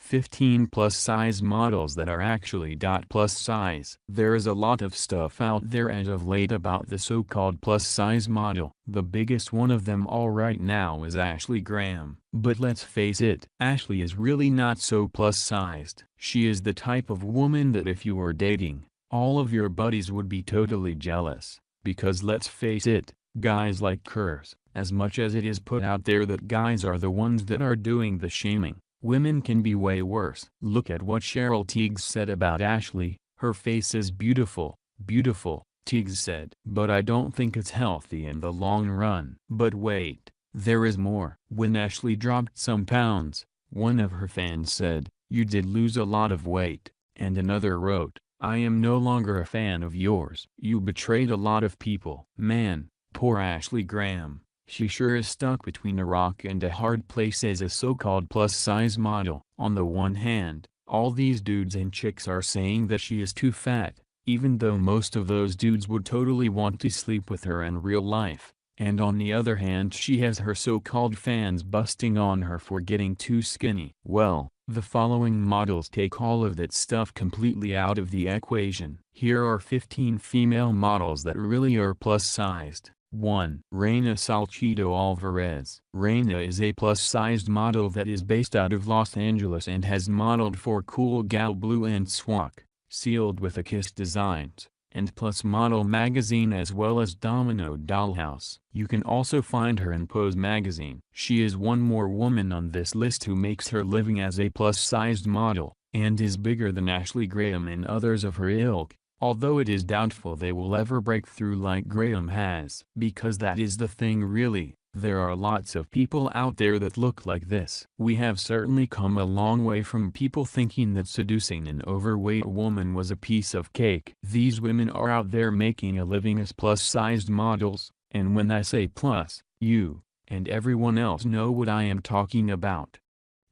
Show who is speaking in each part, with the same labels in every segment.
Speaker 1: 15 plus-size models that are actually plus size. There is a lot of stuff out there as of late about the so-called plus-size model. The biggest one of them all right now is Ashley Graham. But let's face it, Ashley is really not so plus-sized. She is the type of woman that if you were dating, all of your buddies would be totally jealous. Because let's face it, guys like curves. As much as it is put out there that guys are the ones that are doing the shaming, women can be way worse. Look at what Cheryl Tiegs said about Ashley. Her face is beautiful, beautiful, Tiegs said. But I don't think it's healthy in the long run. But wait, there is more. When Ashley dropped some pounds, one of her fans said, "You did lose a lot of weight," and another wrote, "I am no longer a fan of yours. You betrayed a lot of people." Man, poor Ashley Graham. She sure is stuck between a rock and a hard place as a so-called plus-size model. On the one hand, all these dudes and chicks are saying that she is too fat, even though most of those dudes would totally want to sleep with her in real life. And on the other hand, she has her so-called fans busting on her for getting too skinny. Well, the following models take all of that stuff completely out of the equation. Here are 15 female models that really are plus-sized. 1. Rayna Salcido Alvarez. Rayna is a plus-sized model that is based out of Los Angeles and has modeled for Cool Gal Blue and Swak, Sealed with a Kiss Designs, and Plus Model magazine as well as Domino Dollhouse. You can also find her in Pose magazine. She is one more woman on this list who makes her living as a plus-sized model, and is bigger than Ashley Graham and others of her ilk. Although it is doubtful they will ever break through like Graham has. Because that is the thing really, there are lots of people out there that look like this. We have certainly come a long way from people thinking that seducing an overweight woman was a piece of cake. These women are out there making a living as plus-sized models, and when I say plus, you, and everyone else know what I am talking about.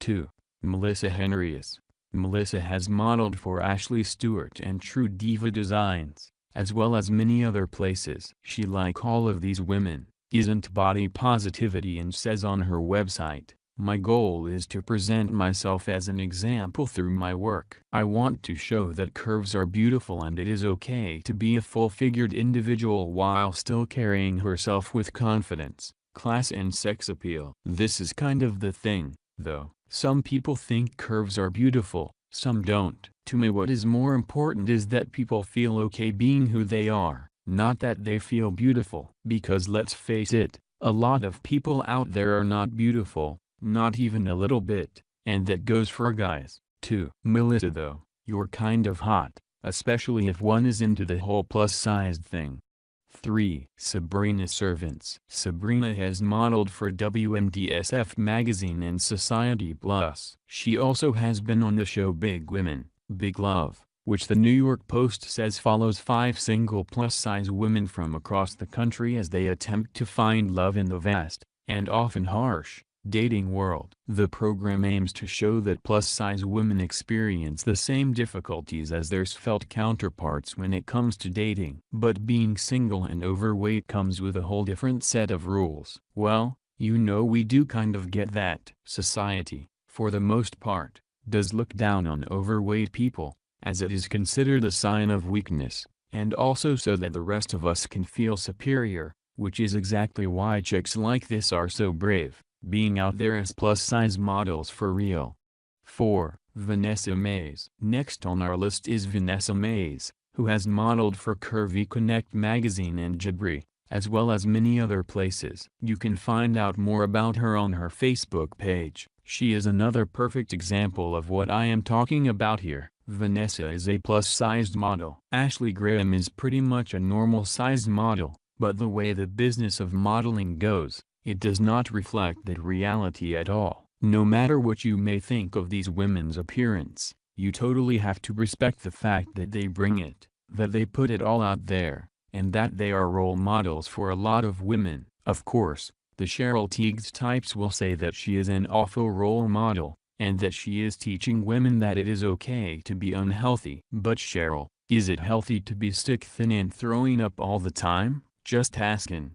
Speaker 1: 2. Melissa Henrius. Melissa has modeled for Ashley Stewart and True Diva Designs, as well as many other places. She, like all of these women, isn't body positivity and says on her website, "My goal is to present myself as an example through my work. I want to show that curves are beautiful and it is okay to be a full-figured individual while still carrying herself with confidence, class and sex appeal." This is kind of the thing, though. Some people think curves are beautiful, some don't. To me, what is more important is that people feel okay being who they are, not that they feel beautiful. Because let's face it, a lot of people out there are not beautiful, not even a little bit, and that goes for guys, too. Melissa though, you're kind of hot, especially if one is into the whole plus-sized thing. 3. Sabrina Servance. Sabrina has modeled for WMDSF magazine and Society Plus. She also has been on the show Big Women, Big Love, which the New York Post says follows 5 single plus-size women from across the country as they attempt to find love in the vast, and often harsh, dating world. The program aims to show that plus-size women experience the same difficulties as their svelte counterparts when it comes to dating. But being single and overweight comes with a whole different set of rules. Well, you know, we do kind of get that. Society, for the most part, does look down on overweight people, as it is considered a sign of weakness, and also so that the rest of us can feel superior, which is exactly why chicks like this are so brave, being out there as plus-size models for real. 4. Vanessa Mays. Next on our list is Vanessa Mays, who has modeled for Curvy Connect magazine and Jezra, as well as many other places. You can find out more about her on her Facebook page. She is another perfect example of what I am talking about here. Vanessa is a plus-sized model. Ashley Graham is pretty much a normal-sized model, but the way the business of modeling goes, it does not reflect that reality at all. No matter what you may think of these women's appearance, you totally have to respect the fact that they bring it, that they put it all out there, and that they are role models for a lot of women. Of course, the Cheryl Tiegs types will say that she is an awful role model, and that she is teaching women that it is okay to be unhealthy. But Cheryl, is it healthy to be stick thin and throwing up all the time? Just askin'.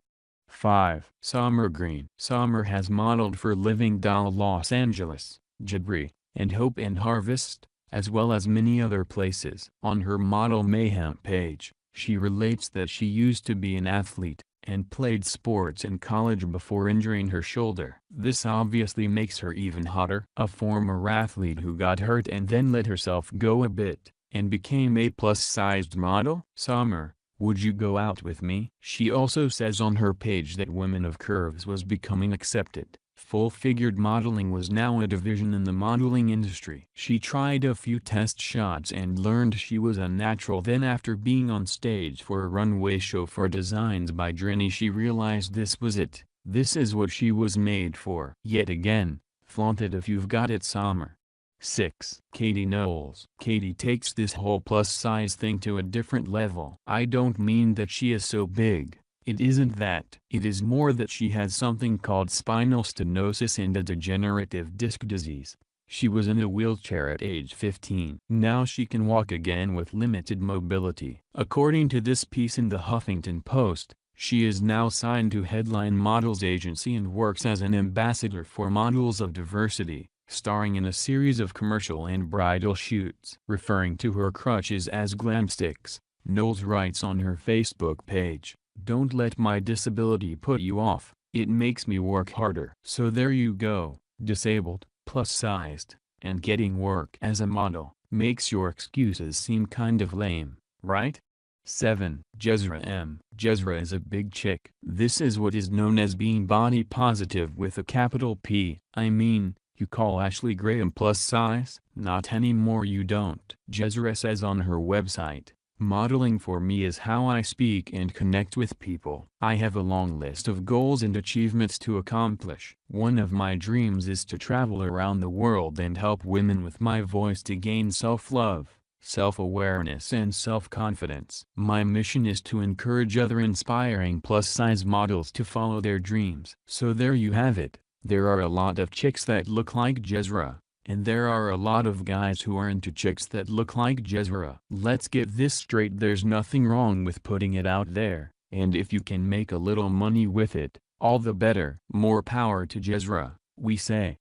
Speaker 1: 5. Sommer Green. Sommer has modeled for Living Doll Los Angeles, Jezra, and Hope and Harvest, as well as many other places. On her Model Mayhem page, she relates that she used to be an athlete, and played sports in college before injuring her shoulder. This obviously makes her even hotter. A former athlete who got hurt and then let herself go a bit, and became a plus-sized model? Sommer, would you go out with me? She also says on her page that women of curves was becoming accepted. Full-figured modeling was now a division in the modeling industry. She tried a few test shots and learned she was unnatural. Then after being on stage for a runway show for Designs by Drini, she realized this was it. This is what she was made for. Yet again, flaunt it if you've got it, Sommer. 6. Katie Knowles. Katie takes this whole plus-size thing to a different level. I don't mean that she is so big. It isn't that. It is more that she has something called spinal stenosis and a degenerative disc disease. She was in a wheelchair at age 15. Now she can walk again with limited mobility. According to this piece in the Huffington Post, she is now signed to Headline Models Agency and works as an ambassador for Models of Diversity, starring in a series of commercial and bridal shoots. Referring to her crutches as glamsticks, Knowles writes on her Facebook page, "Don't let my disability put you off, it makes me work harder." So there you go, disabled, plus-sized, and getting work as a model, makes your excuses seem kind of lame, right? 7. Jezra M. Jezra is a big chick. This is what is known as being body positive with a capital P. I mean, you call Ashley Graham plus size? Not anymore, you don't. Jezra says on her website, "Modeling for me is how I speak and connect with people. I have a long list of goals and achievements to accomplish. One of my dreams is to travel around the world and help women with my voice to gain self-love, self-awareness and self-confidence. My mission is to encourage other inspiring plus-size models to follow their dreams." So there you have it. There are a lot of chicks that look like Jezra. And there are a lot of guys who are into chicks that look like Jezra. Let's get this straight, there's nothing wrong with putting it out there, and if you can make a little money with it, all the better. More power to Jezra, we say.